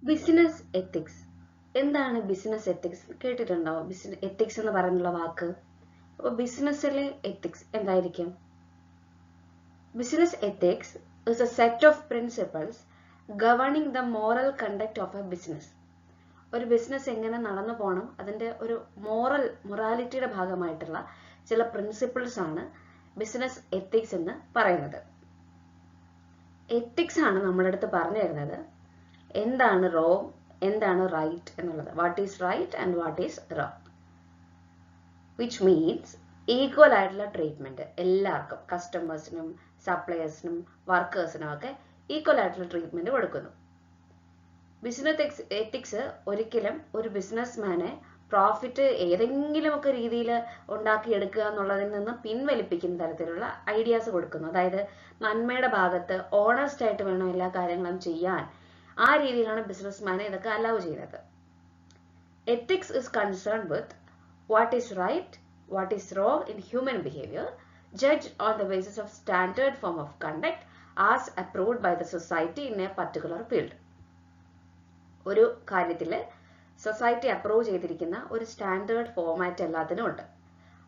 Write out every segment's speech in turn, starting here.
Business ethics. എന്താണ് business ethics? കേട്ടിട്ടുണ്ടോ ethics എന്ന് പറയുന്നുള്ള വാക്ക്? അപ്പോൾ ബിസിനസ്സിലെ എത്തിക്സ് എന്തായിരിക്കും? Business ethics is a set of principles governing the moral conduct of a business. ഒരു business എങ്ങനെ നടന്നു പോകണം, അതിൻ്റെ ഒരു മൊറാലിറ്റിയുടെ ഭാഗമായിട്ടുള്ള ചില പ്രിൻസിപ്പിൾസ് ആണ് ബിസിനസ് എത്തിക്സ് എന്ന് പറയുന്നത്. എത്തിക്സ് ആണ് നമ്മുടെ അടുത്ത് പറഞ്ഞു തരുന്നത് എന്താണ് റോങ്, എന്താണ് റൈറ്റ് എന്നുള്ളത്. What is right and what is wrong, which means equal ആയിട്ടുള്ള ട്രീറ്റ്മെന്റ് എല്ലാവർക്കും, കസ്റ്റമേഴ്സിനും സപ്ലയേഴ്സിനും വർക്കേഴ്സിനും ഒക്കെ ഈക്വൽ ആയിട്ടുള്ള ട്രീറ്റ്മെന്റ് കൊടുക്കുന്നു. ബിസിനസ് എത്തിക്സ് ഒരിക്കലും ഒരു ബിസിനസ്മാനെ പ്രോഫിറ്റ് ഏതെങ്കിലുമൊക്കെ രീതിയിൽ ഉണ്ടാക്കിയെടുക്കുക എന്നുള്ളതിൽ നിന്ന് പിൻവലിപ്പിക്കുന്ന തരത്തിലുള്ള ഐഡിയാസ് കൊടുക്കുന്നു. അതായത് നന്മയുടെ ഭാഗത്ത് ഓണസ്റ്റ് ആയിട്ട് വേണം എല്ലാ കാര്യങ്ങളും ചെയ്യാൻ. ആ രീതിയിലാണ് ബിസിനസ്മാനെ ഇതൊക്കെ അലൗ ചെയ്യുന്നത്. Ethics is concern with what is right, what is wrong in human behavior, judged on the basis of standard form of conduct as approved by the society in a particular field. ഒരു കാര്യത്തിൽ society approve ചെയ്തിരിക്കുന്ന ഒരു standard format എല്ലാത്തിനും ഉണ്ട്.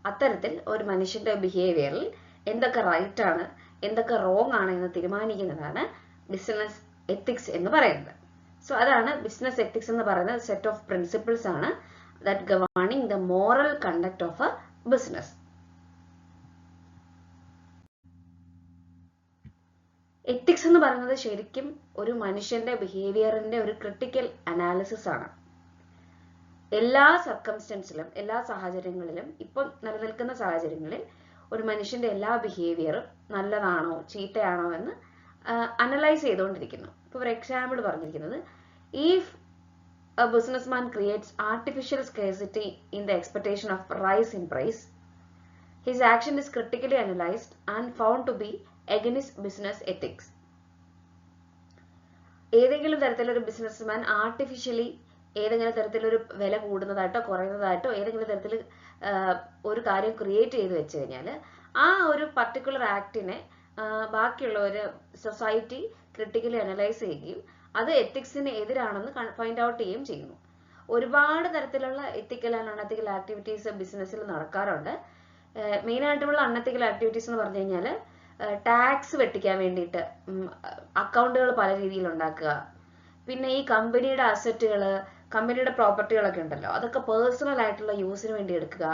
അത്തരത്തിൽ ഒരു മനുഷ്യന്റെ ബിഹേവിയറിൽ എന്തൊക്കെ റൈറ്റ് ആണ്, എന്തൊക്കെ റോങ് ആണ് എന്ന് തീരുമാനിക്കുന്നതാണ് ബിസിനസ് എത്തിക്സ് എന്ന് പറയുന്നത്. സോ അതാണ് ബിസിനസ് എത്തിക്സ് എന്ന് പറയുന്നത്. സെറ്റ് ഓഫ് പ്രിൻസിപ്പിൾസ് ആണ് that governing the moral conduct of a business. Ethics എന്ന് പറയുന്നത് ശരിക്കും ഒരു മനുഷ്യന്റെ ബിഹേവിയറിന്റെ ഒരു ക്രിട്ടിക്കൽ അനാലിസിസ് ആണ്. എല്ലാ സർക്കംസ്റ്റൻസിലും, എല്ലാ സാഹചര്യങ്ങളിലും, ഇപ്പോൾ നിലനിൽക്കുന്ന സാഹചര്യങ്ങളിൽ ഒരു മനുഷ്യന്റെ എല്ലാ ബിഹേവിയറും നല്ലതാണോ ചീത്തയാണോ എന്ന് അനലൈസ് ചെയ്തുകൊണ്ടിരിക്കുന്നു. ഇപ്പോൾ ഒരു എക്സാമ്പിൾ പറഞ്ഞിരിക്കുന്നത്, if a businessman creates artificial scarcity in the expectation of rise in price, his action is critically analyzed and found to be against business ethics. ഏതെങ്കിലും തരത്തിലൊരു ബിസിനസ്മാൻ ആർട്ടിഫിഷ്യലി ഏതെങ്കിലും തരത്തിലൊരു വില കൂടുന്നതായിട്ടോ കുറയുന്നതായിട്ടോ ഏതെങ്കിലും തരത്തിൽ ഒരു കാര്യം ക്രിയേറ്റ് ചെയ്ത് വെച്ച് കഴിഞ്ഞാൽ ആ ഒരു പർട്ടിക്കുലർ ആക്ടിനെ ബാക്കിയുള്ള ഒരു സൊസൈറ്റി ക്രിട്ടിക്കലി അനലൈസ് ചെയ്യുകയും അത് എത്തിക്സിന് എതിരാണെന്ന് ഫൈൻഡ് ഔട്ട് ചെയ്യുകയും ചെയ്യുന്നു. ഒരുപാട് തരത്തിലുള്ള എത്തിക്കൽ ആൻഡ് അൺഎത്തിക്കൽ ആക്ടിവിറ്റീസ് ബിസിനസ്സിൽ നടക്കാറുണ്ട്. മെയിനായിട്ടുള്ള അൺഎത്തിക്കൽ ആക്ടിവിറ്റീസ് എന്ന് പറഞ്ഞു കഴിഞ്ഞാൽ ടാക്സ് വെട്ടിക്കാൻ വേണ്ടിയിട്ട് അക്കൗണ്ടുകൾ പല രീതിയിൽ ഉണ്ടാക്കുക, പിന്നെ ഈ കമ്പനിയുടെ അസറ്റുകൾ, കമ്പനിയുടെ പ്രോപ്പർട്ടികളൊക്കെ ഉണ്ടല്ലോ, അതൊക്കെ പേഴ്സണൽ ആയിട്ടുള്ള യൂസിന് വേണ്ടി എടുക്കുക.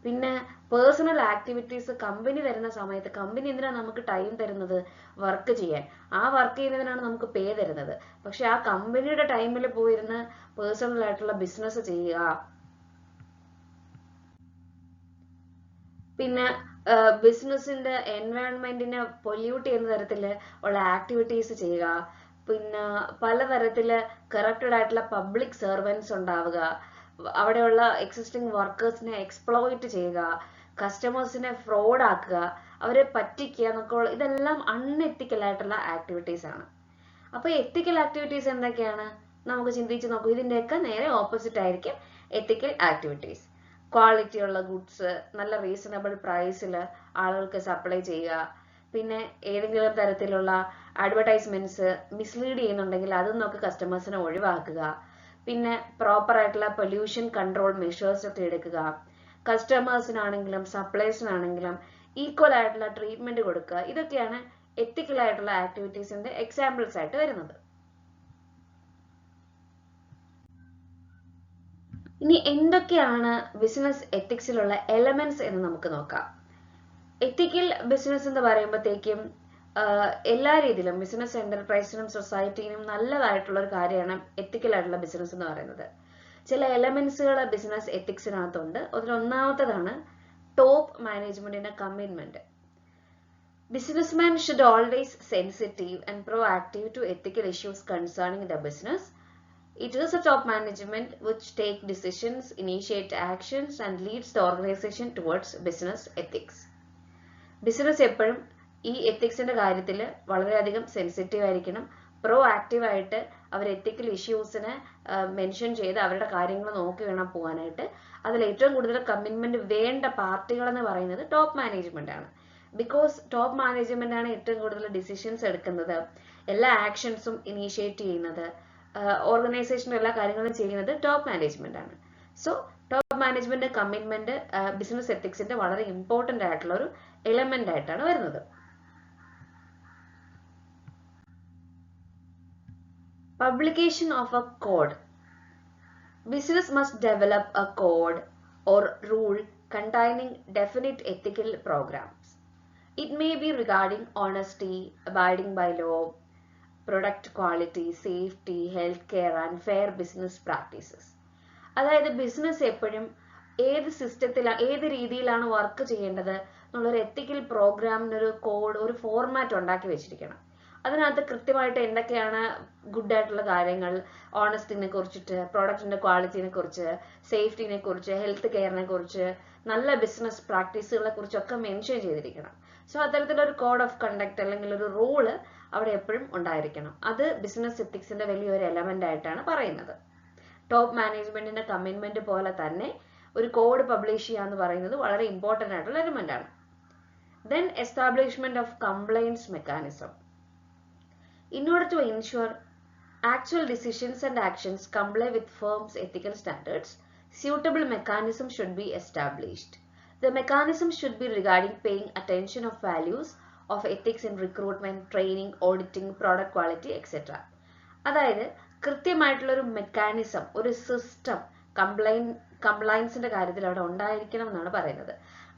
പിന്നെ പേഴ്സണൽ ആക്ടിവിറ്റീസ് കമ്പനി തരുന്ന സമയത്ത്, കമ്പനി എന്തിനാണ് നമുക്ക് ടൈം തരുന്നത് വർക്ക് ചെയ്യാൻ, ആ വർക്ക് ചെയ്യുന്നതിനാണ് നമുക്ക് പേ തരുന്നത്. പക്ഷെ ആ കമ്പനിയുടെ ടൈമിൽ പോയിരുന്ന് പേഴ്സണൽ ആയിട്ടുള്ള ബിസിനസ് ചെയ്യുക. പിന്നെ ബിസിനസിന്റെ എൻവയോൺമെന്റിനെ പൊല്യൂട്ട് ചെയ്യുന്ന തരത്തിൽ ഉള്ള ആക്ടിവിറ്റീസ് ചെയ്യുക. പിന്നെ പലതരത്തില് കറപ്റ്റഡ് ആയിട്ടുള്ള പബ്ലിക് സെർവൻസ് ഉണ്ടാവുക, അവിടെയുള്ള എക്സിസ്റ്റിംഗ് വർക്കേഴ്സിനെ എക്സ്പ്ലോയിറ്റ് ചെയ്യുക, കസ്റ്റമേഴ്സിനെ ഫ്രോഡ് ആക്കുക, അവരെ പറ്റിക്കുക എന്നൊക്കെ ഉള്ള ഇതെല്ലാം അൺഎത്തിക്കൽ ആയിട്ടുള്ള ആക്ടിവിറ്റീസ് ആണ്. അപ്പൊ എത്തിക്കൽ ആക്ടിവിറ്റീസ് എന്തൊക്കെയാണ് നമുക്ക് ചിന്തിച്ച് നോക്കൂ. ഇതിന്റെയൊക്കെ നേരെ ഓപ്പോസിറ്റ് ആയിരിക്കും എത്തിക്കൽ ആക്ടിവിറ്റീസ്. ക്വാളിറ്റി ഉള്ള ഗുഡ്സ് നല്ല റീസണബിൾ പ്രൈസിൽ ആളുകൾക്ക് സപ്ലൈ ചെയ്യുക. പിന്നെ ഏതെങ്കിലും തരത്തിലുള്ള അഡ്വർടൈസ്മെന്റ്സ് മിസ്ലീഡ് ചെയ്യുന്നുണ്ടെങ്കിൽ അതിൽ നിന്നൊക്കെ കസ്റ്റമേഴ്സിനെ ഒഴിവാക്കുക. പിന്നെ പ്രോപ്പർ ആയിട്ടുള്ള പൊല്യൂഷൻ കൺട്രോൾ മെഷേഴ്സ് ഒക്കെ എടുക്കുക. കസ്റ്റമേഴ്സിനാണെങ്കിലും സപ്ലൈസിനാണെങ്കിലും ഈക്വൽ ആയിട്ടുള്ള ട്രീറ്റ്മെന്റ് കൊടുക്കുക. ഇതൊക്കെയാണ് എത്തിക്കൽ ആയിട്ടുള്ള ആക്ടിവിറ്റീസിന്റെ എക്സാമ്പിൾസ് ആയിട്ട് വരുന്നത്. ഇനി എന്തൊക്കെയാണ് ബിസിനസ് എത്തിക്സിലുള്ള എലമെന്റ്സ് എന്ന് നമുക്ക് നോക്കാം. എത്തിക്കൽ ബിസിനസ് എന്ന് പറയുമ്പോഴത്തേക്കും എല്ലാ രീതിയിലും ബിസിനസ് എന്റർപ്രൈസിനും സൊസൈറ്റിനും നല്ലതായിട്ടുള്ള ഒരു കാര്യമാണ് എത്തിക്കൽ ആയിട്ടുള്ള ബിസിനസ് എന്ന് പറയുന്നത്. ചില എലമെന്റ്സുകൾ ബിസിനസ് എത്തിക്സിനകത്തുണ്ട്. അതിലൊന്നാമത്തതാണ് ടോപ്പ് മാനേജ്മെന്റിന്റെ commitment. Businessman should always sensitive and proactive to ethical issues concerning the business. It is a top management which take decisions, initiate actions and leads the organization towards business ethics. Business എപ്പോഴും ഈ എത്തിക്സിന്റെ കാര്യത്തിൽ വളരെയധികം sensitive ആയിരിക്കണം. Pro active ആയിട്ട് അവർ എത്തിക്കൽ ഇഷ്യൂസിനെ mention ചെയ്ത് അവരുടെ കാര്യങ്ങൾ നോക്കി വേണം പോകാനായിട്ട്. അതിൽ ഏറ്റവും കൂടുതൽ കമ്മിറ്റ്മെന്റ് വേണ്ട പാർട്ടികൾ എന്ന് പറയുന്നത് ടോപ്പ് മാനേജ്മെന്റ് ആണ്. ബിക്കോസ് ടോപ്പ് മാനേജ്മെന്റ് ആണ് ഏറ്റവും കൂടുതൽ ഡിസിഷൻസ് എടുക്കുന്നത്, എല്ലാ ആക്ഷൻസും ഇനീഷ്യേറ്റ് ചെയ്യുന്നത്, ഓർഗനൈസേഷനും എല്ലാ കാര്യങ്ങളും ചെയ്യുന്നത് ടോപ്പ് മാനേജ്മെന്റ് ആണ്. So top management commitment business എത്തിക്സിന്റെ വളരെ ഇമ്പോർട്ടന്റ് ആയിട്ടുള്ള ഒരു എലമെന്റ് ആയിട്ടാണ് വരുന്നത്. Publication of a code. Business must develop a code or rule containing definite ethical programs. It may be regarding honesty, abiding by law, product quality, safety, healthcare and fair business practices. അതായത് business എപ്പോഴും ഏത് സിസ്റ്റത്തിലാണ് ഏത് രീതിയിലാണ് work ചെയ്യേണ്ടത് എന്നുള്ളൊരു എത്തിക്കൽ പ്രോഗ്രാമിനൊരു code ഒരു format ഉണ്ടാക്കി വെച്ചിരിക്കണം. അതിനകത്ത് കൃത്യമായിട്ട് എന്തൊക്കെയാണ് ഗുഡ് ആയിട്ടുള്ള കാര്യങ്ങൾ, ഓണസ്റ്റിനെ കുറിച്ചിട്ട്, പ്രോഡക്റ്റിന്റെ ക്വാളിറ്റിനെ കുറിച്ച്, സേഫ്റ്റിനെ കുറിച്ച്, ഹെൽത്ത് കെയറിനെ കുറിച്ച്, നല്ല ബിസിനസ് പ്രാക്ടീസുകളെ കുറിച്ചൊക്കെ മെൻഷൻ ചെയ്തിരിക്കണം. സോ അത്തരത്തിലൊരു കോഡ് ഓഫ് കണ്ടക്ട് അല്ലെങ്കിൽ ഒരു റൂള് അവിടെ എപ്പോഴും ഉണ്ടായിരിക്കണം. അത് ബിസിനസ് എത്തിക്സിന്റെ വലിയൊരു എലമെന്റ് ആയിട്ടാണ് പറയുന്നത്. ടോപ്പ് മാനേജ്മെന്റിന്റെ കമ്മിറ്റ്മെന്റ് പോലെ തന്നെ ഒരു കോഡ് പബ്ലിഷ് ചെയ്യുക എന്ന് പറയുന്നത് വളരെ ഇമ്പോർട്ടന്റ് ആയിട്ടുള്ള എലമെന്റ് ആണ്. Then establishment of compliance mechanism. In order to ensure actual decisions and actions comply with firm's ethical standards, suitable mechanism should be established. The mechanism should be regarding paying attention of values of ethics in recruitment, training, auditing, product quality, etc. അതായത് കൃത്യമായിട്ടുള്ള ഒരു mechanism, ഒരു system കംപ്ലൈൻസിന്റെ കാര്യത്തിൽ അവിടെ ഉണ്ടായിരിക്കണം എന്നാണ് പറയുന്നത്.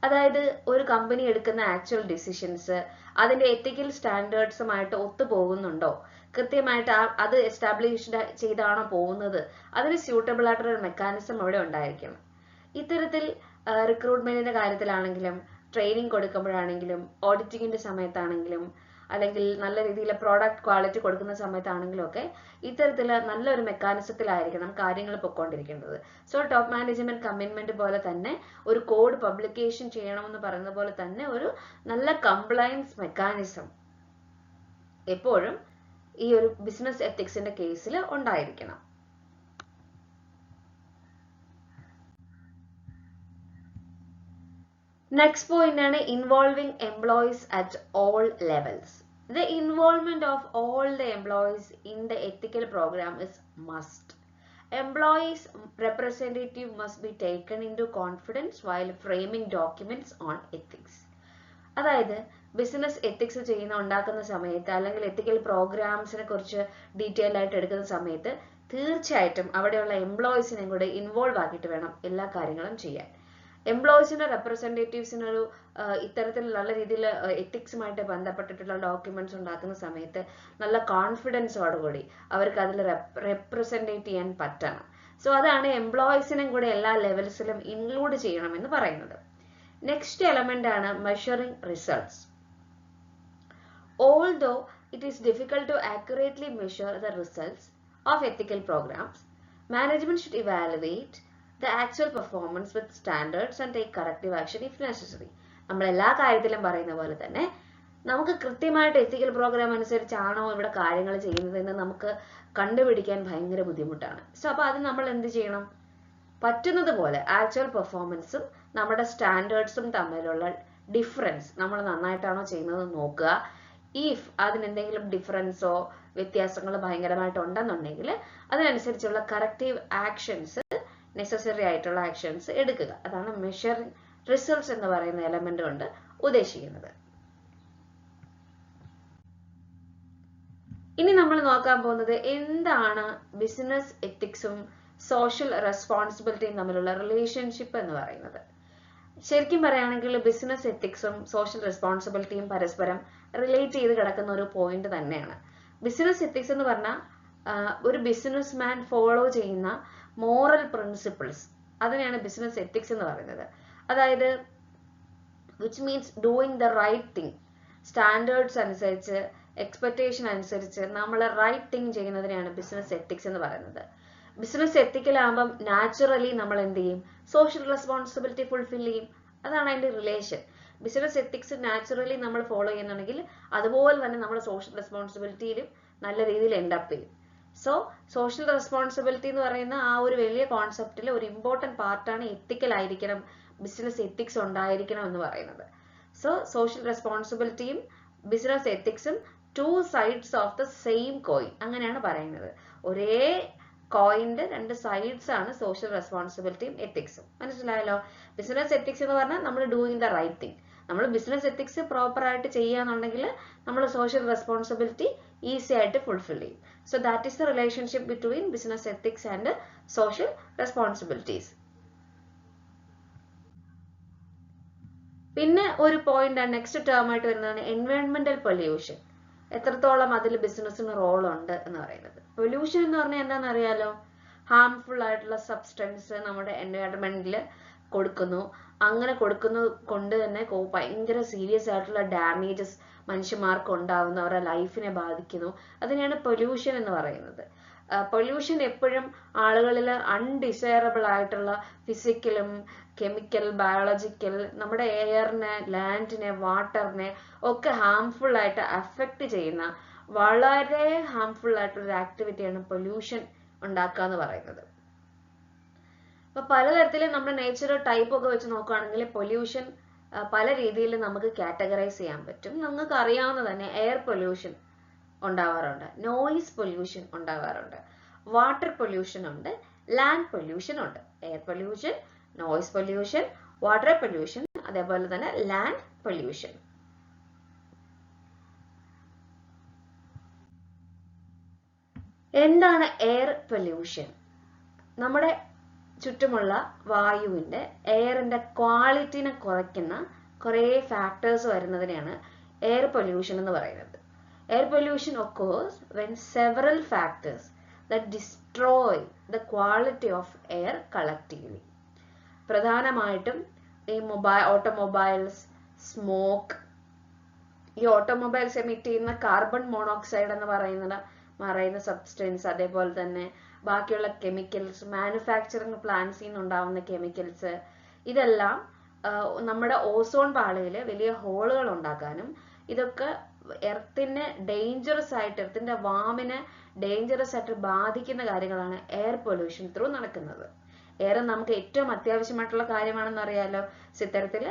അതായത് ഒരു കമ്പനി എടുക്കുന്ന ആക്ച്വൽ ഡിസിഷൻസ് അതിന്റെ എത്തിക്കൽ സ്റ്റാൻഡേർഡ്സുമായിട്ട് ഒത്തുപോകുന്നുണ്ടോ, കൃത്യമായിട്ട് അത് എസ്റ്റാബ്ലിഷ്ഡ് ചെയ്താണോ പോകുന്നത്, അതിന് സ്യൂട്ടബിൾ ആയിട്ടുള്ള ഒരു മെക്കാനിസം അവിടെ ഉണ്ടായിരിക്കണം. ഇത്തരത്തിൽ റിക്രൂട്ട്മെന്റിന്റെ കാര്യത്തിലാണെങ്കിലും, ട്രെയിനിങ് കൊടുക്കുമ്പോഴാണെങ്കിലും, ഓഡിറ്റിങ്ങിന്റെ സമയത്താണെങ്കിലും, അല്ലെങ്കിൽ നല്ല രീതിയിൽ പ്രോഡക്റ്റ് ക്വാളിറ്റി കൊടുക്കുന്ന സമയത്താണെങ്കിലും ഒക്കെ ഇത്തരത്തിൽ നല്ലൊരു മെക്കാനിസത്തിലായിരിക്കണം കാര്യങ്ങൾ പൊയ്ക്കൊണ്ടിരിക്കേണ്ടത്. സോ ടോപ്പ് മാനേജ്മെന്റ് കമ്മിറ്റ്മെന്റ് പോലെ തന്നെ ഒരു കോഡ് പബ്ലിക്കേഷൻ ചെയ്യണമെന്ന് പറയുന്ന പോലെ തന്നെ ഒരു നല്ല കംപ്ലയൻസ് മെക്കാനിസം എപ്പോഴും ഈ ഒരു ബിസിനസ് എത്തിക്സിന്റെ കേസിൽ ഉണ്ടായിരിക്കണം. Next point ആണ് involving employees at all levels. The involvement of all the employees in the ethical program is must. Employees representative must be taken into confidence while framing documents on ethics. അതായത് business ethics ഉണ്ടാക്കുന്ന സമയത്ത് അല്ലെങ്കിൽ എത്തിക്കൽ പ്രോഗ്രാംസിനെ കുറിച്ച് detail ആയിട്ട് എടുക്കുന്ന സമയത്ത് തീർച്ചയായിട്ടും അവിടെയുള്ള എംപ്ലോയീസിനെയും കൂടെ ഇൻവോൾവ് ആക്കിയിട്ട് വേണം എല്ലാ കാര്യങ്ങളും ചെയ്യാൻ. എംപ്ലോയീസിന്റെ റെപ്രസെന്റേറ്റീവ്സിനൊരു ഇത്തരത്തിൽ നല്ല രീതിയിൽ എത്തിക്സുമായിട്ട് ബന്ധപ്പെട്ടിട്ടുള്ള ഡോക്യുമെന്റ്സ് ഉണ്ടാക്കുന്ന സമയത്ത് നല്ല കോൺഫിഡൻസോടുകൂടി അവർക്ക് അതിൽ റെപ്രസെന്റേറ്റ് ചെയ്യാൻ പറ്റണം. സോ അതാണ് എംപ്ലോയീസിനും കൂടെ എല്ലാ ലെവൽസിലും ഇൻക്ലൂഡ് ചെയ്യണമെന്ന് പറയുന്നത്. നെക്സ്റ്റ് എലമെന്റ് ആണ് measuring results. Although it is difficult to accurately measure the results of ethical programs, management should evaluate the actual performance with standards and take corrective action if necessary. നമ്മൾ എല്ലാ കാര്യത്തിലും പറയുന്ന പോലെ തന്നെ നമുക്ക് കൃത്യമായിട്ട് എത്തിക്കൽ പ്രോഗ്രാം അനുസരിച്ചാണോ ഇവിടെ കാര്യങ്ങൾ ചെയ്യുന്നതെന്ന് നമുക്ക് കണ്ടുപിടിക്കാൻ ഭയങ്കര ബുദ്ധിമുട്ടാണ്. സോ അപ്പോൾ അത് നമ്മൾ എന്ത് ചെയ്യണം, പറ്റുന്നത് പോലെ ആക്ച്വൽ പെർഫോമൻസും നമ്മുടെ സ്റ്റാൻഡേർഡ്സും തമ്മിലുള്ള ഡിഫറൻസ് നമ്മൾ നന്നായിട്ടാണോ ചെയ്യുന്നത് നോക്കുക. ഇഫ് അതിനെന്തെങ്കിലും ഡിഫറൻസോ വ്യത്യാസങ്ങളോ ഭയങ്കരമായിട്ട് ഉണ്ടെന്നുണ്ടെങ്കിൽ അതിനനുസരിച്ചുള്ള കറക്റ്റീവ് ആക്ഷൻസ്, നെസസറി ആയിട്ടുള്ള ആക്ഷൻസ് എടുക്കുക. അതാണ് മെഷറിംഗ് റിസൾട്ട്സ് എന്ന് പറയുന്ന എലമെന്റ് കൊണ്ട് ഉദ്ദേശിക്കുന്നത്. ഇനി നമ്മൾ നോക്കാൻ പോകുന്നത് എന്താണ് ബിസിനസ് എത്തിക്സും സോഷ്യൽ റെസ്പോൺസിബിലിറ്റിയും തമ്മിലുള്ള റിലേഷൻഷിപ്പ് എന്ന് പറയുന്നത്. ശരിക്കും പറയുകയാണെങ്കിൽ ബിസിനസ് എത്തിക്സും സോഷ്യൽ റെസ്പോൺസിബിലിറ്റിയും പരസ്പരം റിലേറ്റ് ചെയ്ത് കിടക്കുന്ന ഒരു പോയിന്റ് തന്നെയാണ്. ബിസിനസ് എത്തിക്സ് എന്ന് പറഞ്ഞാൽ ഒരു ബിസിനസ് മാൻ ഫോളോ ചെയ്യുന്ന മോറൽ പ്രിൻസിപ്പിൾസ്, അതിനെയാണ് ബിസിനസ് എത്തിക്സ് എന്ന് പറയുന്നത്. അതായത് which means doing the right thing, standards അനുസരിച്ച്, എക്സ്പെക്ടേഷൻ അനുസരിച്ച് നമ്മൾ റൈറ്റ് തിങ് ചെയ്യുന്നതിനെയാണ് ബിസിനസ് എത്തിക്സ് എന്ന് പറയുന്നത്. ബിസിനസ് എത്തിക്കലാകുമ്പം നാച്ചുറലി നമ്മൾ എന്ത് ചെയ്യും, സോഷ്യൽ റെസ്പോൺസിബിലിറ്റി ഫുൾഫിൽ ചെയ്യും. അതാണ് അതിന്റെ റിലേഷൻ. ബിസിനസ് എത്തിക്സ് നാച്ചുറലി നമ്മൾ ഫോളോ ചെയ്യുന്നുണ്ടെങ്കിൽ അതുപോലെ തന്നെ നമ്മൾ സോഷ്യൽ റെസ്പോൺസിബിലിറ്റിയിലും നല്ല രീതിയിൽ എൻഡപ്പ് ചെയ്യും. സോ സോഷ്യൽ റെസ്പോൺസിബിലിറ്റി എന്ന് പറയുന്ന ആ ഒരു വലിയ കോൺസെപ്റ്റിൽ ഒരു ഇമ്പോർട്ടൻറ്റ് പാർട്ടാണ് എത്തിക്കൽ ആയിരിക്കണം, ബിസിനസ് എത്തിക്സ് ഉണ്ടായിരിക്കണം എന്ന് പറയുന്നത്. സോ സോഷ്യൽ റെസ്പോൺസിബിലിറ്റിയും ബിസിനസ് എത്തിക്സും two sides of the same coin അങ്ങനെയാണ് പറയുന്നത്. ഒരേ കോയിന്റെ രണ്ട് സൈഡ്സ് ആണ് സോഷ്യൽ റെസ്പോൺസിബിലിറ്റിയും എത്തിക്സും. മനസ്സിലായല്ലോ? ബിസിനസ് എത്തിക്സ് എന്ന് പറഞ്ഞാൽ നമ്മൾ ഡൂയിങ് ദ റൈറ്റ് തിങ്. നമ്മൾ ബിസിനസ് എത്തിക്സ് പ്രോപ്പർ ആയിട്ട് ചെയ്യാന്നുണ്ടെങ്കിൽ നമ്മൾ സോഷ്യൽ റെസ്പോൺസിബിലിറ്റി ഈസി ആയിട്ട് ഫുൾഫിൽ ചെയ്യും. So that is the relationship between business ethics and social responsibilities. പിന്നെ ഒരു പോയിന്റ് നെക്സ്റ്റ് ടേം ആയിട്ട് വരുന്നതാണ് എൻവയോൺമെന്റൽ പൊല്യൂഷൻ. എത്രത്തോളം അതിൽ ബിസിനസ്സിന് റോൾ ഉണ്ട് എന്ന് പറയുന്നത്. പൊല്യൂഷൻ എന്ന് പറഞ്ഞാൽ എന്താണെന്ന് അറിയാലോ? ഹാംഫുൾ ആയിട്ടുള്ള സബ്സ്റ്റൻസ് നമ്മുടെ എൻവയോൺമെന്റിൽ കൊടുക്കുന്നു. അങ്ങനെ കൊടുക്കുന്നത് കൊണ്ട് തന്നെ ഭയങ്കര സീരിയസ് ആയിട്ടുള്ള ഡാമേജസ് മനുഷ്യന്മാർക്ക് ഉണ്ടാവുന്നു, അവരുടെ ലൈഫിനെ ബാധിക്കുന്നു. അതിനെയാണ് പൊല്യൂഷൻ എന്ന് പറയുന്നത്. പൊല്യൂഷൻ എപ്പോഴും ആളുകളിൽ അൺഡിസൈറബിൾ ആയിട്ടുള്ള ഫിസിക്കലും കെമിക്കൽ, ബയോളജിക്കൽ, നമ്മുടെ എയറിനെ, ലാൻഡിനെ, വാട്ടറിനെ ഒക്കെ ഹാംഫുൾ ആയിട്ട് അഫക്റ്റ് ചെയ്യുന്ന വളരെ ഹാംഫുൾ ആയിട്ടുള്ള ആക്ടിവിറ്റിയാണ് പൊല്യൂഷൻ ഉണ്ടാക്കുക എന്ന് പറയുന്നത്. അപ്പൊ പലതരത്തിലും നമ്മുടെ നേച്ചറൽ ടൈപ്പ് ഒക്കെ വെച്ച് നോക്കുകയാണെങ്കിൽ പൊല്യൂഷൻ പല രീതിയിൽ നമുക്ക് കാറ്റഗറൈസ് ചെയ്യാൻ പറ്റും. നമുക്ക് അറിയാവുന്ന തന്നെ എയർ പൊല്യൂഷൻ ഉണ്ടാവാറുണ്ട്, നോയിസ് പൊല്യൂഷൻ ഉണ്ടാവാറുണ്ട്, വാട്ടർ പൊല്യൂഷൻ ഉണ്ട്, ലാൻഡ് പൊല്യൂഷൻ ഉണ്ട്. Air pollution, noise pollution, water pollution, അതേപോലെ തന്നെ ലാൻഡ് പൊല്യൂഷൻ. എന്താണ് എയർ പൊല്യൂഷൻ? നമ്മുടെ ചുറ്റുമുള്ള വായുവിന്റെ, എയറിന്റെ ക്വാളിറ്റിനെ കുറയ്ക്കുന്ന കുറേ ഫാക്ടേഴ്സ് വരുന്നതിനെയാണ് എയർ പൊല്യൂഷൻ എന്ന് പറയുന്നത്. Air pollution occurs when several factors that destroy the quality of air collectively. പ്രധാനമായിട്ടും ഈ ഓട്ടോമൊബൈൽസ്, സ്മോക്ക്, ഈ ഓട്ടോമൊബൈൽസ് എമിറ്റ് ചെയ്യുന്ന കാർബൺ മോണോക്സൈഡ് എന്ന് പറയുന്ന സബ്സ്റ്റൻസ്, അതേപോലെ തന്നെ ബാക്കിയുള്ള കെമിക്കൽസ്, മാനുഫാക്ചറിങ് പ്ലാന്റ്സിൽ നിന്നുണ്ടാവുന്ന കെമിക്കൽസ്, ഇതെല്ലാം നമ്മുടെ ഓസോൺ പാളിയിൽ വലിയ ഹോളുകൾ ഉണ്ടാക്കാനും ഇതൊക്കെ എർത്തിനെ ഡേഞ്ചറസ് ആയിട്ട്, എർത്തിന്റെ വാമിനെ ഡേഞ്ചറസ് ആയിട്ട് ബാധിക്കുന്ന കാര്യങ്ങളാണ് എയർ പൊല്യൂഷൻ ത്രൂ നടക്കുന്നത്. എയർ നമുക്ക് ഏറ്റവും അത്യാവശ്യമായിട്ടുള്ള കാര്യമാണെന്ന് അറിയാലോ. ഇത്തരത്തിൽ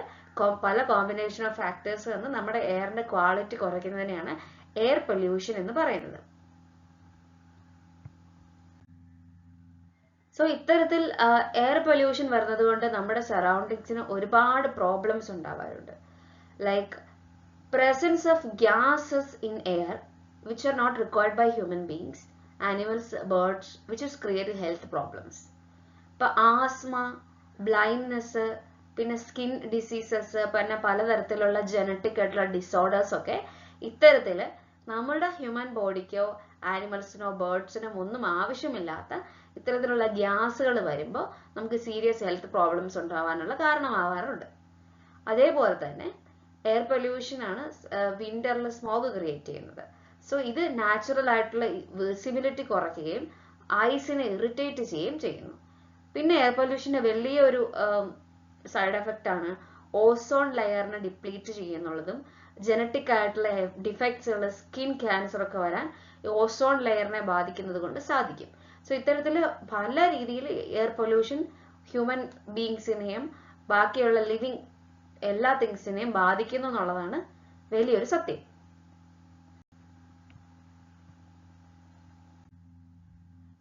പല കോമ്പിനേഷൻ ഓഫ് ഫാക്ടേഴ്സ് വന്ന് നമ്മുടെ എയറിന്റെ ക്വാളിറ്റി കുറയ്ക്കുന്നതിനെയാണ് എയർ പൊല്യൂഷൻ എന്ന് പറയുന്നത്. സോ ഇത്തരത്തിൽ എയർ പൊല്യൂഷൻ വരുന്നത് കൊണ്ട് നമ്മുടെ സറൗണ്ടിങ്സിന് ഒരുപാട് പ്രോബ്ലംസ് ഉണ്ടാവാറുണ്ട്. Like presence of gases in air which are not required by human beings, animals, birds, which is creating health problems. ഇപ്പൊ ആസ്മ, ബ്ലൈൻഡ്നെസ്, പിന്നെ സ്കിൻ ഡിസീസസ്, പിന്നെ പലതരത്തിലുള്ള ജനറ്റിക് ആയിട്ടുള്ള ഡിസോർഡേഴ്സ് ഒക്കെ ഇത്തരത്തില് നമ്മളുടെ ഹ്യൂമൻ ബോഡിക്കോ ആനിമൽസിനോ ബേർഡ്സിനോ ഒന്നും ആവശ്യമില്ലാത്ത ഇത്തരത്തിലുള്ള ഗ്യാസുകൾ വരുമ്പോൾ നമുക്ക് സീരിയസ് ഹെൽത്ത് പ്രോബ്ലംസ് ഉണ്ടാവാനുള്ള കാരണമാവാറുണ്ട്. അതേപോലെ തന്നെ എയർ പൊല്യൂഷൻ ആണ് വിന്ററിൽ സ്മോഗ് ക്രിയേറ്റ് ചെയ്യുന്നത്. സോ ഇത് നാച്ചുറൽ ആയിട്ടുള്ള വിസിബിലിറ്റി കുറയ്ക്കുകയും ഐസിനെ ഇറിറ്റേറ്റ് ചെയ്യുകയും ചെയ്യുന്നു. പിന്നെ എയർ പൊല്യൂഷന്റെ വലിയൊരു സൈഡ് എഫക്റ്റ് ആണ് ഓസോൺ ലെയറിനെ ഡിപ്ലീറ്റ് ചെയ്യുന്നുള്ളതും ജനറ്റിക് ആയിട്ടുള്ള ഡിഫക്ട്സുകൾ, സ്കിൻ ക്യാൻസർ ഒക്കെ വരാൻ ഓസോൺ ലെയറിനെ ബാധിക്കുന്നത് കൊണ്ട് സാധിക്കും. സോ ഇത്തരത്തിൽ പല രീതിയിൽ എയർ പൊല്യൂഷൻ ഹ്യൂമൻ ബീങ്സിനെയും ബാക്കിയുള്ള ലിവിങ് എല്ലാ തിങ്സിനെയും ബാധിക്കുന്നു എന്നുള്ളതാണ് വലിയൊരു സത്യം.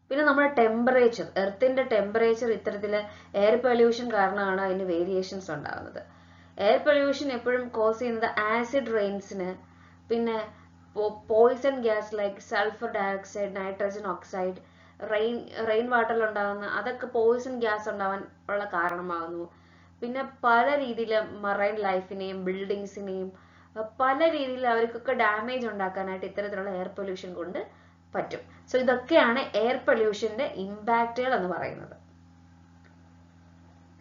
പിന്നെ നമ്മുടെ ടെമ്പറേച്ചർ, എർത്തിന്റെ ടെമ്പറേച്ചർ ഇത്തരത്തില് എയർ പൊല്യൂഷൻ കാരണമാണ് അതിന് വേരിയേഷൻസ് ഉണ്ടാകുന്നത്. എയർ പൊല്യൂഷൻ എപ്പോഴും കോസ് ചെയ്യുന്നത് ആസിഡ് റെയിൻസിന്, പിന്നെ poison gas like sulphur dioxide, nitrogen oxide, rain വാട്ടറിൽ ഉണ്ടാകുന്ന അതൊക്കെ പോയിസൺ ഗ്യാസ് ഉണ്ടാവാൻ ഉള്ള കാരണമാകുന്നു. പിന്നെ പല രീതിയിൽ മറൈൻ ലൈഫിനെയും ബിൽഡിങ്സിനെയും പല രീതിയിൽ അവർക്കൊക്കെ ഡാമേജ് ഉണ്ടാക്കാനായിട്ട് ഇത്തരത്തിലുള്ള എയർ പൊല്യൂഷൻ കൊണ്ട് പറ്റും. സോ ഇതൊക്കെയാണ് എയർ പൊല്യൂഷന്റെ ഇമ്പാക്റ്റുകൾ എന്ന് പറയുന്നത്.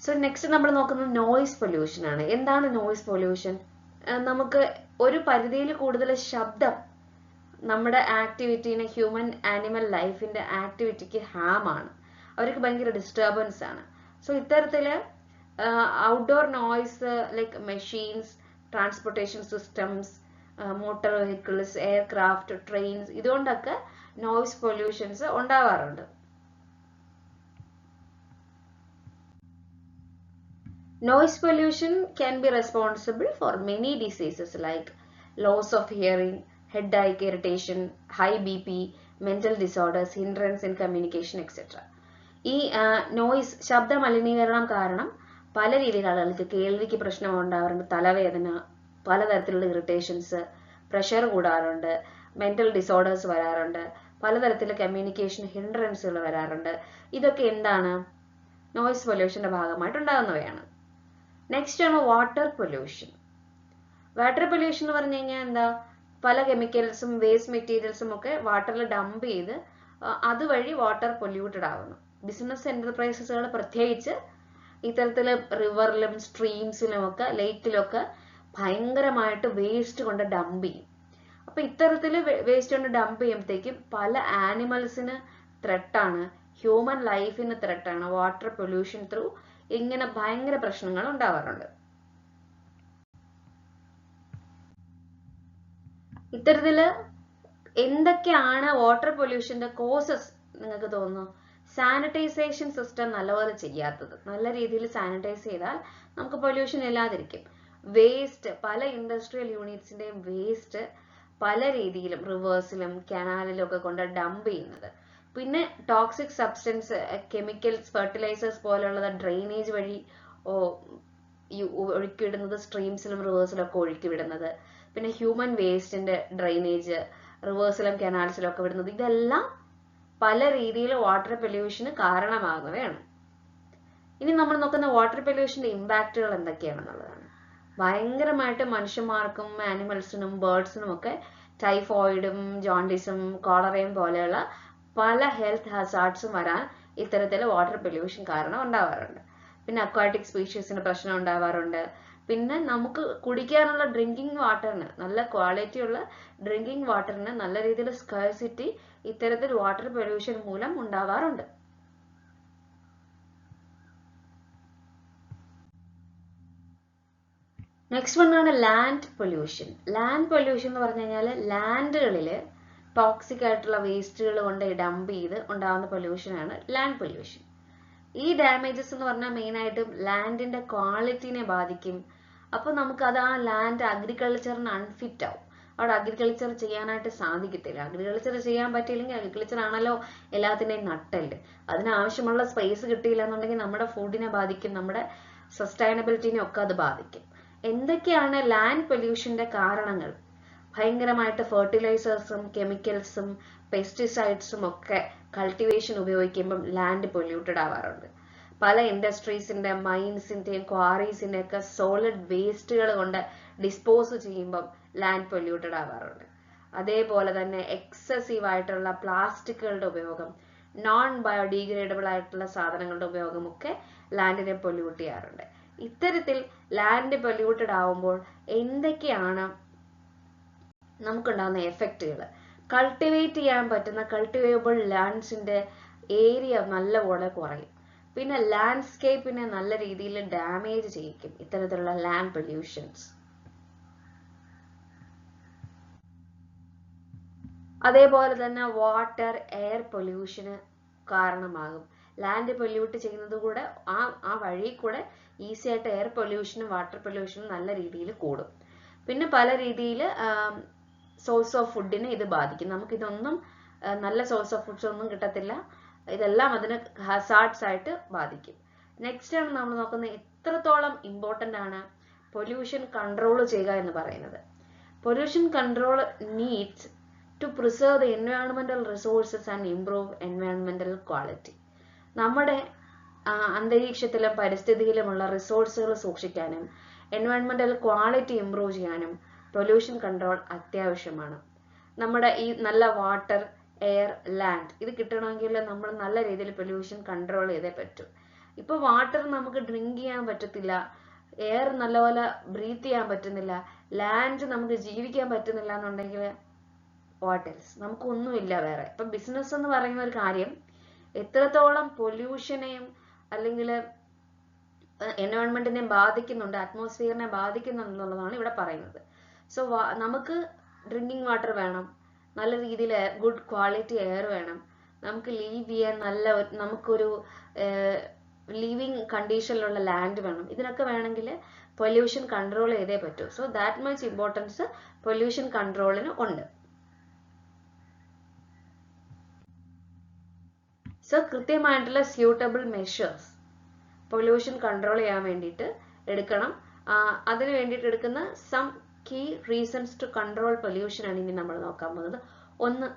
സോ നെക്സ്റ്റ് നമ്മൾ നോക്കുന്നത് നോയിസ് പൊല്യൂഷൻ ആണ്. എന്താണ് നോയിസ് പൊല്യൂഷൻ? നമുക്ക് ഒരു പരിധിയിൽ കൂടുതൽ ശബ്ദം നമ്മുടെ ആക്ടിവിറ്റീനെ, ഹ്യൂമൻ ആനിമൽ ലൈഫിന്റെ ആക്ടിവിറ്റിക്ക് ഹാം ആണ്, അവർക്ക് ഭയങ്കര ഡിസ്റ്റർബൻസ് ആണ്. സോ ഇത്തരത്തില് outdoor noise like machines, transportation systems, motor vehicles, aircraft, trains, ഇതുകൊണ്ടൊക്കെ നോയ്സ് പൊല്യൂഷൻസ് ഉണ്ടാവാറുണ്ട്. Noise pollution can be responsible for many diseases like loss of hearing, headache, irritation, high BP, mental disorders, hindrance in communication etcetera. ഈ noise, ശബ്ദ മലിനീകരണം കാരണം പല രീതിയിൽ ആളുകൾക്ക് കേൾവിക്ക് പ്രശ്നം ഉണ്ടാവാറുണ്ട്, തലവേദന, പലതരത്തിലുള്ള ഇറിറ്റേഷൻസ്, പ്രഷർ കൂടാറുണ്ട്, മെന്റൽ ഡിസോർഡേഴ്സ് വരാറുണ്ട്, പലതരത്തിലുള്ള കമ്മ്യൂണിക്കേഷൻ ഹിൻഡ്രൻസുകൾ വരാറുണ്ട്. ഇതൊക്കെ എന്താണ്? നോയ്സ് പൊല്യൂഷന്റെ ഭാഗമായിട്ട് ഉണ്ടാകുന്നവയാണ്. നെക്സ്റ്റ് ആണ് വാട്ടർ പൊല്യൂഷൻ. വാട്ടർ പൊല്യൂഷൻ എന്ന് പറഞ്ഞു കഴിഞ്ഞാൽ എന്താ? പല കെമിക്കൽസും വേസ്റ്റ് മെറ്റീരിയൽസും ഒക്കെ വാട്ടറിൽ ഡംപ് ചെയ്ത് അതുവഴി വാട്ടർ പൊല്യൂട്ടഡ് ആവുന്നു. ബിസിനസ് എന്റർപ്രൈസസുകൾ പ്രത്യേകിച്ച് ഇത്തരത്തില് റിവറിലും സ്ട്രീംസിലും ഒക്കെ ലേക്കിലും ഒക്കെ ഭയങ്കരമായിട്ട് വേസ്റ്റ് കൊണ്ട് ഡംപ് ചെയ്യും. അപ്പൊ ഇത്തരത്തില് വേസ്റ്റ് കൊണ്ട് ഡംപ് ചെയ്യുമ്പോഴത്തേക്കും പല ആനിമൽസിന് ത്രെട്ടാണ്, ഹ്യൂമൻ ലൈഫിന് ത്രെട്ടാണ്. വാട്ടർ പൊല്യൂഷൻ ത്രൂ ഇങ്ങനെ ഭയങ്കര പ്രശ്നങ്ങൾ ഉണ്ടാവാറുണ്ട്. ഇത്തരത്തില് എന്തൊക്കെയാണ് വാട്ടർ പൊല്യൂഷന്റെ കോസസ് നിങ്ങൾക്ക് തോന്നുന്നു? സാനിറ്റൈസേഷൻ സിസ്റ്റം നല്ലപോലെ ചെയ്യാത്തത്. നല്ല രീതിയിൽ സാനിറ്റൈസ് ചെയ്താൽ നമുക്ക് പൊല്യൂഷൻ ഇല്ലാതിരിക്കും. വേസ്റ്റ്, പല ഇൻഡസ്ട്രിയൽ യൂണിറ്റ്സിന്റെയും വേസ്റ്റ് പല രീതിയിലും റിവേഴ്സിലും കനാലിലും ഒക്കെ കൊണ്ട് ഡംപ് ചെയ്യുന്നത്. പിന്നെ ടോക്സിക് സബ്സ്റ്റൻസ്, കെമിക്കൽസ്, ഫെർട്ടിലൈസേഴ്സ് പോലെയുള്ളത് ഡ്രെയിനേജ് വഴി ഒഴുക്കിവിടുന്നത്, സ്ട്രീംസിലും റിവേഴ്സിലും ഒക്കെ ഒഴുക്കിവിടുന്നത്. പിന്നെ ഹ്യൂമൻ വേസ്റ്റിന്റെ ഡ്രെയിനേജ് റിവേഴ്സിലും കനാൽസിലും ഒക്കെ വിടുന്നത്. ഇതെല്ലാം പല രീതിയിൽ വാട്ടർ പൊല്യൂഷന് കാരണമാകുന്നവയാണ്. ഇനി നമ്മൾ നോക്കുന്ന വാട്ടർ പൊല്യൂഷന്റെ ഇമ്പാക്റ്റുകൾ എന്തൊക്കെയാണെന്നുള്ളതാണ്. ഭയങ്കരമായിട്ട് മനുഷ്യന്മാർക്കും ആനിമൽസിനും ബേർഡ്സിനും ഒക്കെ ടൈഫോയിഡും ജോണ്ടിസും കോളറയും പോലെയുള്ള പല ഹെൽത്ത് ഹസാർഡ്സും വരാൻ ഇത്തരത്തിൽ വാട്ടർ പൊല്യൂഷൻ കാരണം ഉണ്ടാവാറുണ്ട്. പിന്നെ അക്വാട്ടിക് സ്പീഷീസിന് പ്രശ്നം ഉണ്ടാവാറുണ്ട്. പിന്നെ നമുക്ക് കുടിക്കാനുള്ള ഡ്രിങ്കിങ് വാട്ടറിന്, നല്ല ക്വാളിറ്റിയുള്ള ഡ്രിങ്കിങ് വാട്ടറിന് നല്ല രീതിയിൽ സ്കാർസിറ്റി ഇത്തരത്തിൽ വാട്ടർ പൊല്യൂഷൻ മൂലം ഉണ്ടാവാറുണ്ട്. നെക്സ്റ്റ് വൺ ആണ് ലാൻഡ് പൊല്യൂഷൻ. ലാൻഡ് പൊല്യൂഷൻ എന്ന് പറഞ്ഞു കഴിഞ്ഞാൽ ലാൻഡുകളിൽ ടോക്സിക് ആയിട്ടുള്ള വേസ്റ്റുകൾ കൊണ്ട് ഡംപ് ചെയ്ത് ഉണ്ടാകുന്ന പൊല്യൂഷനാണ് ലാൻഡ് പൊല്യൂഷൻ. ഈ ഡാമേജസ് എന്ന് പറഞ്ഞാൽ മെയിനായിട്ടും ലാൻഡിന്റെ ക്വാളിറ്റിനെ ബാധിക്കും. അപ്പൊ നമുക്കത് ആ ലാൻഡ് അഗ്രികൾച്ചറിന് അൺഫിറ്റ് ആവും. അവിടെ അഗ്രികൾച്ചർ ചെയ്യാനായിട്ട് സാധിക്കത്തില്ല. അഗ്രികൾച്ചർ ചെയ്യാൻ പറ്റിയില്ലെങ്കിൽ അഗ്രികൾച്ചർ ആണല്ലോ എല്ലാത്തിൻ്റെയും നട്ടല്. അതിനാവശ്യമുള്ള സ്പേസ് കിട്ടിയില്ല എന്നുണ്ടെങ്കിൽ നമ്മുടെ ഫുഡിനെ ബാധിക്കും, നമ്മുടെ സസ്റ്റൈനബിലിറ്റിനെ ഒക്കെ അത് ബാധിക്കും. എന്തൊക്കെയാണ് ലാൻഡ് പൊല്യൂഷന്റെ കാരണങ്ങൾ? ഭയങ്കരമായിട്ട് ഫെർട്ടിലൈസേഴ്സും കെമിക്കൽസും പെസ്റ്റിസൈഡ്സും ഒക്കെ കൾട്ടിവേഷൻ ഉപയോഗിക്കുമ്പം ലാൻഡ് പൊല്യൂട്ടഡ് ആവാറുണ്ട്. പല ഇൻഡസ്ട്രീസിന്റെ, മൈൻസിന്റെയും ക്വാറീസിന്റെ ഒക്കെ സോളിഡ് വേസ്റ്റുകൾ കൊണ്ട് ഡിസ്പോസ് ചെയ്യുമ്പം ലാൻഡ് പൊല്യൂട്ടഡ് ആവാറുണ്ട്. അതേപോലെ തന്നെ എക്സസീവ് ആയിട്ടുള്ള പ്ലാസ്റ്റിക്കുകളുടെ ഉപയോഗം, നോൺ ബയോഡിഗ്രേഡബിൾ ആയിട്ടുള്ള സാധനങ്ങളുടെ ഉപയോഗം ഒക്കെ ലാൻഡിനെ പൊല്യൂട്ട് ചെയ്യാറുണ്ട്. ഇത്തരത്തിൽ ലാൻഡ് പൊല്യൂട്ടഡ് ആവുമ്പോൾ എന്തൊക്കെയാണ് നമുക്കുണ്ടാകുന്ന എഫക്റ്റുകൾ? കൾട്ടിവേറ്റ് ചെയ്യാൻ പറ്റുന്ന കൾട്ടിവേബിൾ ലാൻഡ്സിന്റെ ഏരിയ നല്ലപോലെ കുറയും. പിന്നെ ലാൻഡ്സ്കേപ്പിനെ നല്ല രീതിയിൽ ഡാമേജ് ചെയ്യിക്കും ഇത്തരത്തിലുള്ള ലാൻഡ് പൊല്യൂഷൻസ്. അതേപോലെ തന്നെ വാട്ടർ എയർ പൊല്യൂഷന് കാരണമാകും. ലാൻഡ് പൊല്യൂട്ട് ചെയ്യുന്നത് കൂടെ ആ വഴി കൂടെ ഈസി ആയിട്ട് എയർ പൊല്യൂഷനും വാട്ടർ പൊല്യൂഷനും നല്ല രീതിയിൽ കൂടും. പിന്നെ പല രീതിയിൽ സോഴ്സ് ഓഫ് ഫുഡിനെ ഇത് ബാധിക്കും. നമുക്കിതൊന്നും നല്ല സോഴ്സ് ഓഫ് ഫുഡ്സ് ഒന്നും കിട്ടത്തില്ല. ഇതെല്ലാം അതിന് ഹസാർഡ്സ് ആയിട്ട് ബാധിക്കും. നെക്സ്റ്റ് ആണ് നമ്മൾ നോക്കുന്നത് എത്രത്തോളം ഇമ്പോർട്ടൻ്റ് ആണ് പൊല്യൂഷൻ കൺട്രോൾ ചെയ്യുക എന്ന് പറയുന്നത്. Pollution control needs to preserve the എൻവയോൺമെന്റൽ resources and improve എൻവയോൺമെന്റൽ quality. നമ്മുടെ അന്തരീക്ഷത്തിലും പരിസ്ഥിതിയിലുമുള്ള റിസോഴ്സുകൾ സൂക്ഷിക്കാനും എൻവയോൺമെന്റൽ ക്വാളിറ്റി ഇംപ്രൂവ് ചെയ്യാനും പൊല്യൂഷൻ കൺട്രോൾ അത്യാവശ്യമാണ്. നമ്മുടെ ഈ നല്ല വാട്ടർ, എയർ, ലാൻഡ് ഇത് കിട്ടണമെങ്കിൽ നമ്മൾ നല്ല രീതിയിൽ പൊല്യൂഷൻ കൺട്രോൾ ചെയ്തേ പറ്റൂ. ഇപ്പൊ വാട്ടർ നമുക്ക് ഡ്രിങ്ക് ചെയ്യാൻ പറ്റത്തില്ല, എയർ നല്ലപോലെ ബ്രീത്ത് ചെയ്യാൻ പറ്റുന്നില്ല, ലാൻഡ് നമുക്ക് ജീവിക്കാൻ പറ്റുന്നില്ല എന്നുണ്ടെങ്കിൽ വാട്ട് എൽസ്? നമുക്കൊന്നുമില്ല വേറെ. ഇപ്പൊ ബിസിനസ് എന്ന് പറയുന്ന ഒരു കാര്യം എത്രത്തോളം പൊല്യൂഷനെയും അല്ലെങ്കിൽ എൻവയോൺമെന്റിനെ ബാധിക്കുന്നുണ്ട്, അറ്റ്മോസ്ഫിയറിനെ ബാധിക്കുന്നുണ്ട് എന്നുള്ളതാണ് ഇവിടെ പറയുന്നത്. സോ നമുക്ക് ഡ്രിങ്കിങ് വാട്ടർ വേണം, നല്ല രീതിയിൽ ഗുഡ് ക്വാളിറ്റി എയർ വേണം, നമുക്ക് ലീവ് ചെയ്യാൻ നമുക്കൊരു ലിവിങ് കണ്ടീഷനിലുള്ള ലാൻഡ് വേണം. ഇതിനൊക്കെ വേണമെങ്കിൽ പൊല്യൂഷൻ കൺട്രോൾ ചെയ്തേ പറ്റൂ. So that much importance pollution കൺട്രോളിന് ഉണ്ട്. സോ കൃത്യമായിട്ടുള്ള സ്യൂട്ടബിൾ മെഷേഴ്സ് പൊല്യൂഷൻ കൺട്രോൾ ചെയ്യാൻ വേണ്ടിയിട്ട് എടുക്കണം. അതിന് വേണ്ടിയിട്ട് എടുക്കുന്ന some key reasons to control pollution ആണ് ഇനി നമ്മൾ നോക്കാൻ പോകുന്നത്. ഒന്ന്,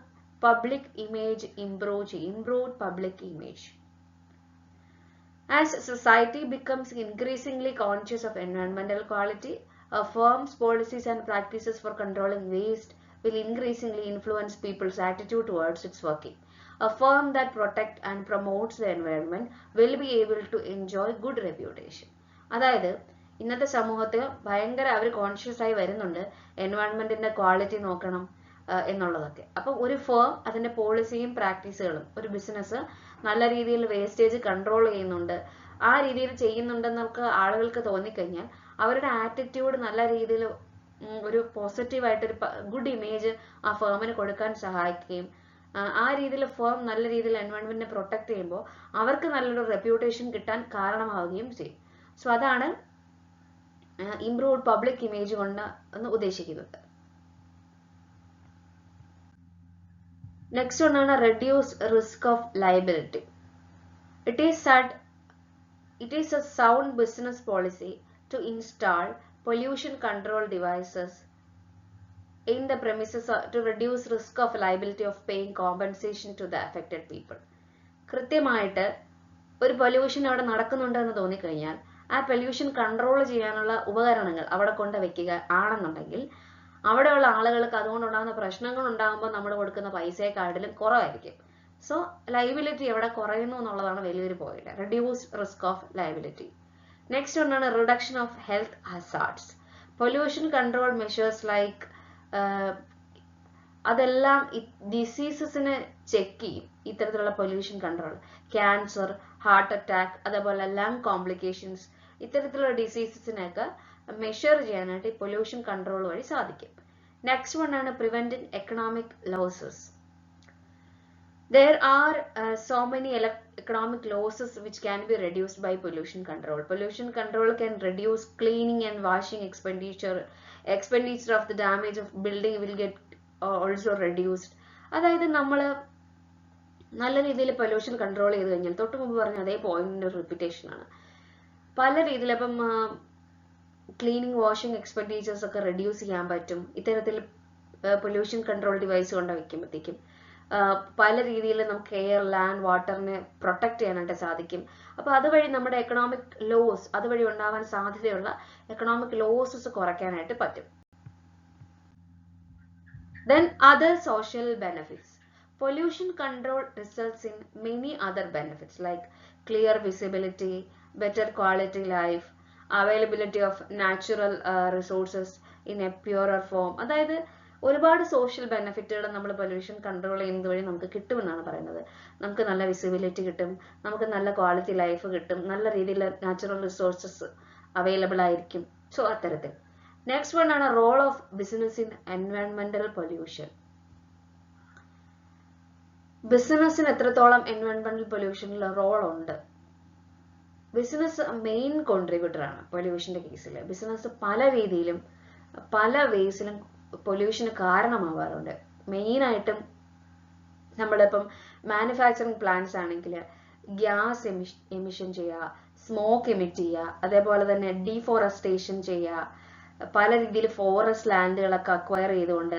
public image improved public image. As society becomes increasingly conscious of environmental quality, a firm's policies and practices for controlling waste will increasingly influence people's attitude towards its working. A firm that protects and promotes the environment will be able to enjoy good reputation. അതായത് ഇന്നത്തെ സമൂഹത്തിൽ ഭയങ്കര അവർ conscious ആയി വരുന്നുണ്ട് എൻവയോൺമെന്റിന്റെ quality നോക്കണം എന്നുള്ളതൊക്കെ. അപ്പം ഒരു ഫേം അതിന്റെ പോളിസിയും പ്രാക്ടീസുകളും, ഒരു ബിസിനസ് നല്ല രീതിയിൽ വേസ്റ്റേജ് കൺട്രോൾ ചെയ്യുന്നുണ്ട്, ആ രീതിയിൽ ചെയ്യുന്നുണ്ടെന്നൊക്കെ ആളുകൾക്ക് തോന്നിക്കഴിഞ്ഞാൽ അവരുടെ ആറ്റിറ്റ്യൂഡ് നല്ല രീതിയിൽ ഒരു പോസിറ്റീവായിട്ടൊരു ഗുഡ് ഇമേജ് ആ ഫേമിന് കൊടുക്കാൻ സഹായിക്കുകയും ആ രീതിയിൽ ഫേം നല്ല രീതിയിൽ എൻവയോൺമെന്റിനെ പ്രൊട്ടക്ട് ചെയ്യുമ്പോൾ അവർക്ക് നല്ലൊരു റെപ്യൂട്ടേഷൻ കിട്ടാൻ കാരണമാവുകയും ചെയ്യും. സോ അതാണ് ഇംപ്രൂവ്ഡ് പബ്ലിക് ഇമേജ് കൊണ്ട് എന്ന് ഉദ്ദേശിക്കുന്നത്. Next one is reduce risk of liability. It is a sound business policy to install pollution control devices in the premises to reduce risk of liability of paying compensation to the affected people. കൃത്യമായിട്ട് ഒരു pollution അവിടെ നടക്കുന്നുണ്ടെന്ന് തോന്നിക്കഴിഞ്ഞാൽ ആ pollution control ചെയ്യാനുള്ള ഉപകരണങ്ങൾ അവിടെ കൊണ്ടുവയ്ക്കുക ആണെന്നുണ്ടെങ്കിൽ അവിടെയുള്ള ആളുകൾക്ക് അതുകൊണ്ടുണ്ടാകുന്ന പ്രശ്നങ്ങൾ ഉണ്ടാകുമ്പോൾ നമ്മൾ കൊടുക്കുന്ന പൈസയെക്കാട്ടിലും കുറവായിരിക്കും. സോ ലൈബിലിറ്റി എവിടെ കുറയുന്നു എന്നുള്ളതാണ് വലിയൊരു point. Reduce risk of liability. Next ഒന്നാണ് reduction of health hazards. Pollution control measures like അതെല്ലാം ഡിസീസസിനെ ചെക്ക് ചെയ്യും. ഇത്തരത്തിലുള്ള pollution control, cancer, heart attack, അതേപോലെ ലങ് കോംപ്ലിക്കേഷൻസ്, ഇത്തരത്തിലുള്ള ഡിസീസസിനെയൊക്കെ മെഷർ ചെയ്യാനായിട്ട് ഈ പൊല്യൂഷൻ കൺട്രോൾ വഴി സാധിക്കും. നെക്സ്റ്റ് വൺ ആണ് preventing economic losses. There are so many economic losses which can be reduced by pollution control. Pollution control can reduce cleaning and washing expenditure of the damage of building will get also reduced. അതായത് നമ്മൾ നല്ല രീതിയിൽ pollution control ചെയ്ത് കഴിഞ്ഞാൽ തൊട്ട് മുമ്പ് പറഞ്ഞ അതേ പോയിന്റിന്റെ റിപ്പീറ്റേഷൻ ആണ്. പല രീതിയിൽ അപ്പം ക്ലീനിങ് വാഷിംഗ് എക്സ്പെൻഡിച്ചേഴ്സ് ഒക്കെ റെഡ്യൂസ് ചെയ്യാൻ പറ്റും ഇത്തരത്തിൽ പൊല്യൂഷൻ കൺട്രോൾ ഡിവൈസ് കൊണ്ട് വയ്ക്കുമ്പോഴത്തേക്കും. പല രീതിയിൽ നമുക്ക് എയർ, ലാൻഡ്, വാട്ടറിനെ പ്രൊട്ടക്ട് ചെയ്യാനായിട്ട് സാധിക്കും. അപ്പൊ അതുവഴി നമ്മുടെ എക്കണോമിക് ലോസ്, അതുവഴി ഉണ്ടാവാൻ സാധ്യതയുള്ള എക്കണോമിക് ലോസസ് കുറയ്ക്കാനായിട്ട് പറ്റും. Then other social benefits. Pollution control results in many other benefits like clear visibility, better quality life, availability of natural resources in a purer form. അതായത് ഒരുപാട് സോഷ്യൽ ബെനിഫിറ്റുകൾ നമ്മൾ പൊല്യൂഷൻ കൺട്രോൾ ചെയ്യുന്നത് വഴി നമുക്ക് കിട്ടുമെന്നാണ് പറയുന്നത്. നമുക്ക് നല്ല വിസിബിലിറ്റി കിട്ടും, നമുക്ക് നല്ല ക്വാളിറ്റി ലൈഫ് കിട്ടും, നല്ല രീതിയിൽ നാച്ചുറൽ റിസോഴ്സസ് അവൈലബിൾ ആയിരിക്കും. സോ അത്തരത്തിൽ. നെക്സ്റ്റ് വൺ ആണ് റോൾ ഓഫ് ബിസിനസ് ഇൻ എൻവയോൺമെന്റൽ പൊല്യൂഷൻ. ബിസിനസ്സിന് എത്രത്തോളം എൻവയോൺമെന്റൽ പൊല്യൂഷനിൽ റോൾ ഉണ്ട്? ബിസിനസ് മെയിൻ കോൺട്രിബ്യൂട്ടർ ആണ് പൊല്യൂഷന്റെ കേസിൽ. ബിസിനസ് പല രീതിയിലും പല വേസിലും പൊല്യൂഷന് കാരണമാവാറുണ്ട്. മെയിനായിട്ടും നമ്മളിപ്പം മാനുഫാക്ചറിങ് പ്ലാന്റ്സ് ആണെങ്കിൽ ഗ്യാസ് എമിഷൻ ചെയ്യുക, സ്മോക്ക് എമിറ്റ് ചെയ്യുക, അതേപോലെ തന്നെ ഡീഫോറസ്റ്റേഷൻ ചെയ്യുക, പല രീതിയിൽ ഫോറസ്റ്റ് ലാൻഡുകളൊക്കെ അക്വയർ ചെയ്തുകൊണ്ട്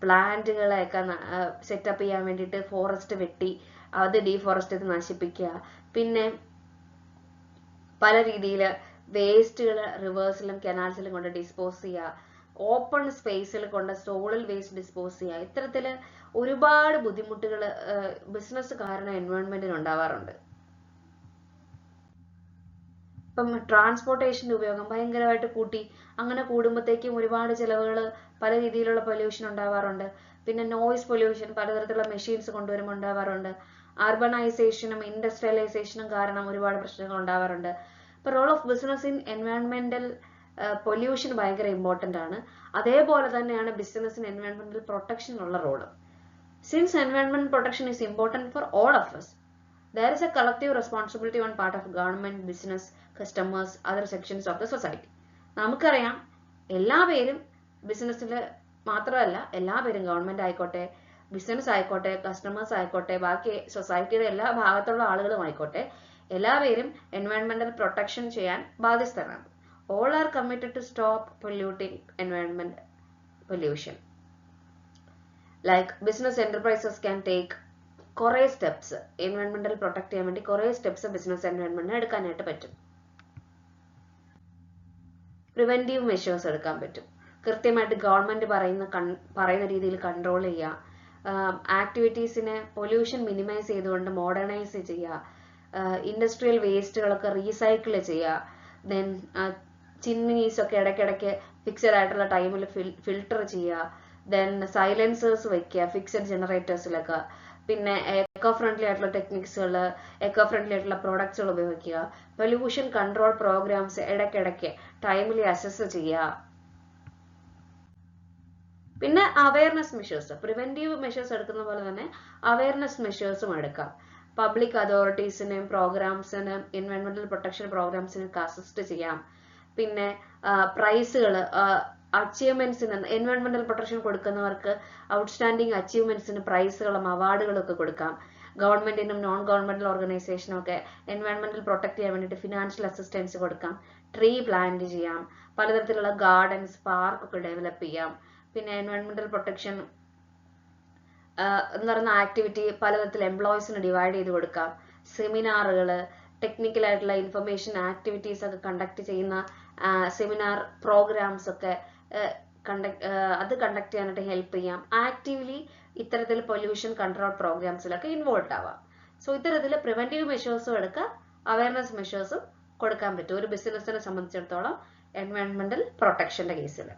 പ്ലാന്റുകളെയൊക്കെ സെറ്റപ്പ് ചെയ്യാൻ വേണ്ടിയിട്ട് ഫോറസ്റ്റ് വെട്ടി അത് ഡീഫോറസ്റ്റ് ചെയ്ത് നശിപ്പിക്കുക. പിന്നെ പല രീതിയിൽ വേസ്റ്റുകൾ റിവേഴ്സിലും കനാൽസിലും കൊണ്ട് ഡിസ്പോസ് ചെയ്യുക, ഓപ്പൺ സ്പേസിൽ കൊണ്ട് സോളിൽ വേസ്റ്റ് ഡിസ്പോസ് ചെയ്യുക. ഇത്തരത്തിൽ ഒരുപാട് ബുദ്ധിമുട്ടുകൾ ബിസിനസ് കാരണം എൻവയോൺമെന്റിന് ഉണ്ടാവാറുണ്ട്. ഇപ്പം ട്രാൻസ്പോർട്ടേഷന്റെ ഉപയോഗം ഭയങ്കരമായിട്ട് കൂട്ടി. അങ്ങനെ കൂടുമ്പോഴത്തേക്കും ഒരുപാട് ചിലവുകൾ, പല രീതിയിലുള്ള പൊല്യൂഷൻ ഉണ്ടാവാറുണ്ട്. പിന്നെ നോയിസ് പൊല്യൂഷൻ പലതരത്തിലുള്ള മെഷീൻസ് കൊണ്ടുവരുമ്പോൾ ഉണ്ടാവാറുണ്ട്. അർബനൈസേഷനും ഇൻഡസ്ട്രിയലൈസേഷനും കാരണം ഒരുപാട് പ്രശ്നങ്ങൾ ഉണ്ടാവാറുണ്ട്. ഇപ്പൊ റോൾ ഓഫ് ബിസിനസ് ഇൻ എൻവയോൺമെന്റൽ പൊല്യൂഷൻ ഭയങ്കര ഇമ്പോർട്ടന്റ് ആണ്. അതേപോലെ തന്നെയാണ് ബിസിനസിന് എൻവയോൺമെന്റൽ പ്രൊട്ടക്ഷനുള്ള റോള്. സിൻസ് എൻവയോൺമെന്റൽ protection is important for all of us, there is a collective responsibility on part of government, business, customers, other sections of the society. നമുക്കറിയാം എല്ലാ പേരും ബിസിനസ്സിൽ മാത്രമല്ല, എല്ലാ പേരും ഗവൺമെന്റ് ആയിക്കോട്ടെ, ബിസിനസ് ആയിക്കോട്ടെ, കസ്റ്റമേഴ്സ് ആയിക്കോട്ടെ, ബാക്കി സൊസൈറ്റിയുടെ എല്ലാ ഭാഗത്തുള്ള ആളുകളും ആയിക്കോട്ടെ, എല്ലാവരും എൻവയോൺമെന്റൽ പ്രൊട്ടക്ഷൻ ചെയ്യാൻ ബാധ്യസ്ഥരാണ്. All are committed to stop polluting environment pollution. Like business enterprises can take കുറേ സ്റ്റെപ്സ് എൻവയോൺമെന്റൽ പ്രൊട്ടക്ട് ചെയ്യാൻ വേണ്ടി കുറേ സ്റ്റെപ്സ് ബിസിനസ് എൻവയോൺമെന്റിന് എടുക്കാനായിട്ട് പറ്റും. പ്രിവെന്റീവ് മെഷേഴ്സ് എടുക്കാൻ പറ്റും. കൃത്യമായിട്ട് ഗവൺമെന്റ് പറയുന്ന രീതിയിൽ കൺട്രോൾ ചെയ്യുക, ആക്ടിവിറ്റീസിനെ പൊല്യൂഷൻ മിനിമൈസ് ചെയ്തുകൊണ്ട് മോഡേണൈസ് ചെയ്യുക, ഇൻഡസ്ട്രിയൽ വേസ്റ്റുകളൊക്കെ റീസൈക്കിൾ ചെയ്യുക, ദെൻ ചിമ്മിനീസ് ഒക്കെ ഇടയ്ക്കിടയ്ക്ക് ഫിക്സഡ് ആയിട്ടുള്ള ടൈമിൽ ഫിൽട്ടർ ചെയ്യുക, ദെൻ സൈലൻസേഴ്സ് വെക്കുക ഫിക്സഡ് ജനറേറ്റേഴ്സിലൊക്കെ, പിന്നെ എക്കോ ഫ്രണ്ട്ലി ആയിട്ടുള്ള ടെക്നിക്സുകൾ, എക്കോ ഫ്രണ്ട്ലി ആയിട്ടുള്ള പ്രോഡക്ട്സുകൾ ഉപയോഗിക്കുക, പൊല്യൂഷൻ കൺട്രോൾ പ്രോഗ്രാംസ് ഇടയ്ക്കിടയ്ക്ക് ടൈമിലി അസസ് ചെയ്യുക. പിന്നെ അവയർനെസ് മെഷേഴ്സ്, പ്രിവെന്റീവ് മെഷേഴ്സ് എടുക്കുന്ന പോലെ തന്നെ അവയർനെസ് മെഷേഴ്സും എടുക്കാം. പബ്ലിക് അതോറിറ്റീസിനെയും പ്രോഗ്രാംസിനും എൻവയോൺമെന്റൽ പ്രൊട്ടക്ഷൻ പ്രോഗ്രാംസിനൊക്കെ അസിസ്റ്റ് ചെയ്യാം. പിന്നെ പ്രൈസുകൾ, അച്ചീവ്മെന്റ്സിന്, എൻവയോൺമെന്റൽ പ്രൊട്ടക്ഷൻ കൊടുക്കുന്നവർക്ക് ഔട്ട്സ്റ്റാൻഡിങ് അച്ചീവ്മെന്റ്സിന് പ്രൈസുകളും അവാർഡുകളും ഒക്കെ കൊടുക്കാം. ഗവൺമെന്റിനും നോൺ ഗവൺമെന്റൽ ഓർഗനൈസേഷനും ഒക്കെ എൻവയോൺമെന്റൽ പ്രൊട്ടക്ട് ചെയ്യാൻ വേണ്ടിയിട്ട് ഫിനാൻഷ്യൽ അസിസ്റ്റൻസ് കൊടുക്കാം. ട്രീ പ്ലാന്റ് ചെയ്യാം, പലതരത്തിലുള്ള ഗാർഡൻസ്, പാർക്ക് ഒക്കെ ഡെവലപ്പ് ചെയ്യാം. പിന്നെ എൻവയോൺമെന്റൽ പ്രൊട്ടക്ഷൻ എന്ന് പറയുന്ന ആക്ടിവിറ്റി പലതരത്തിൽ എംപ്ലോയീസിന് ഡിവൈഡ് ചെയ്ത് കൊടുക്കാം. സെമിനാറുകൾ, ടെക്നിക്കൽ ആയിട്ടുള്ള ഇൻഫർമേഷൻ ആക്ടിവിറ്റീസ് ഒക്കെ കണ്ടക്ട് ചെയ്യുന്ന സെമിനാർ പ്രോഗ്രാംസ് ഒക്കെ കണ്ടക്ട് ചെയ്യാനായിട്ട് ഹെൽപ്പ് ചെയ്യാം. ആക്റ്റീവ്ലി ഇത്തരത്തിൽ പൊല്യൂഷൻ കൺട്രോൾ പ്രോഗ്രാംസിലൊക്കെ ഇൻവോൾവ് ആവാം. സോ ഇത്തരത്തിൽ പ്രിവെന്റീവ് മെഷേഴ്സും എടുക്കാം, അവയർനെസ് മെഷേഴ്സും കൊടുക്കാൻ പറ്റും ഒരു ബിസിനസ്സിനെ സംബന്ധിച്ചിടത്തോളം എൻവയോൺമെന്റൽ പ്രൊട്ടക്ഷന്റെ കേസിൽ.